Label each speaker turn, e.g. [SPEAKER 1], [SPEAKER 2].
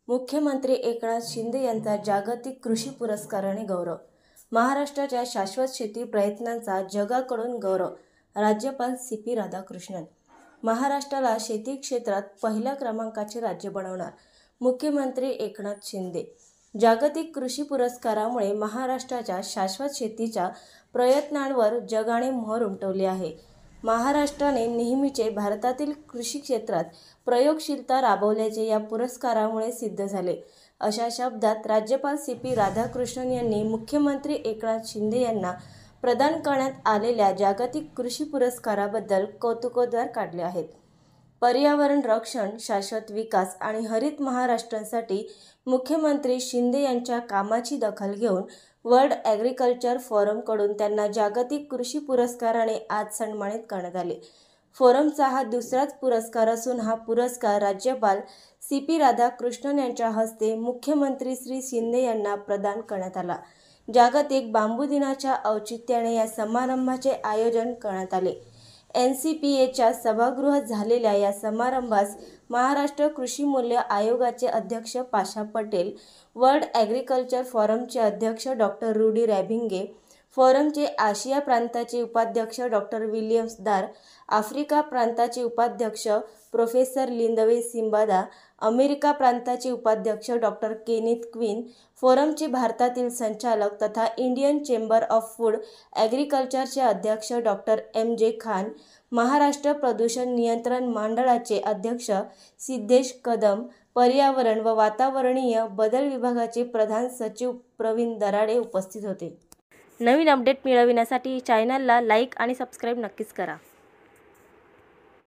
[SPEAKER 1] मुख्यमंत्री एकनाथ शिंदे यांचा जागतिक कृषी पुरस्काराने गौरव. महाराष्ट्राच्या शाश्वत शेती प्रयत्नांचा जगाकडून गौरव. राज्यपाल सी.पी. राधाकृष्णन. महाराष्ट्राला शेती क्षेत्रात पहिल्या क्रमांकाचे राज्य बनवणार, मुख्यमंत्री एकनाथ शिंदे. जागतिक कृषी पुरस्कारामुळे महाराष्ट्राच्या शाश्वत शेतीच्या प्रयत्नांवर जगाने मोहर उमटवली आहे. महाराष्ट्राने नेहमीचे भारतातील कृषी क्षेत्रात प्रयोगशीलता राबवल्याचे या पुरस्कारामुळे सिद्ध झाले. अशा शब्दात राज्यपाल सी.पी. राधाकृष्णन यांनी मुख्यमंत्री एकनाथ शिंदे यांना प्रदान करण्यात आलेल्या जागतिक कृषी पुरस्काराबद्दल कौतुकोद्गार काढले आहेत. पर्यावरण रक्षण, शाश्वत विकास आणि हरित महाराष्ट्रासाठी मुख्यमंत्री शिंदे यांच्या कामाची दखल घेऊन वर्ल्ड ॲग्रिकल्चर फोरमकडून त्यांना जागतिक कृषी पुरस्काराने आज सन्मानित करण्यात आले. फोरमचा हा दुसराच पुरस्कार असून हा पुरस्कार राज्यपाल सी.पी. राधाकृष्णन यांच्या हस्ते मुख्यमंत्री श्री शिंदे यांना प्रदान करण्यात आला. जागतिक बांबू दिनाच्या औचित्याने या समारंभाचे आयोजन करण्यात आले. NCPAच्या सभागृहात झालेल्या या समारंभास महाराष्ट्र कृषी मूल्य आयोगाचे अध्यक्ष पाशा पटेल, वर्ल्ड ॲग्रिकल्चर फोरमचे अध्यक्ष डॉ. रुडी रॅबिंगे, फोरमचे आशिया प्रांताचे उपाध्यक्ष डॉ. विलियम्स दार, आफ्रिका प्रांताचे उपाध्यक्ष प्रोफेसर लिंदवे सिंबादा, अमेरिका प्रांताचे उपाध्यक्ष डॉ. केनिथ क्वीन, फोरमचे भारतातील संचालक तथा इंडियन चेंबर ऑफ फूड ॲग्रिकल्चरचे अध्यक्ष डॉ. M.J. खान, महाराष्ट्र प्रदूषण नियंत्रण मंडळाचे अध्यक्ष सिद्धेश कदम, पर्यावरण व वातावरणीय बदल विभागाचे प्रधान सचिव प्रवीण दराडे उपस्थित होते. नवीन अपडेट मिळविण्यासाठी चॅनलला लाईक आणि सबस्क्राईब नक्कीच करा.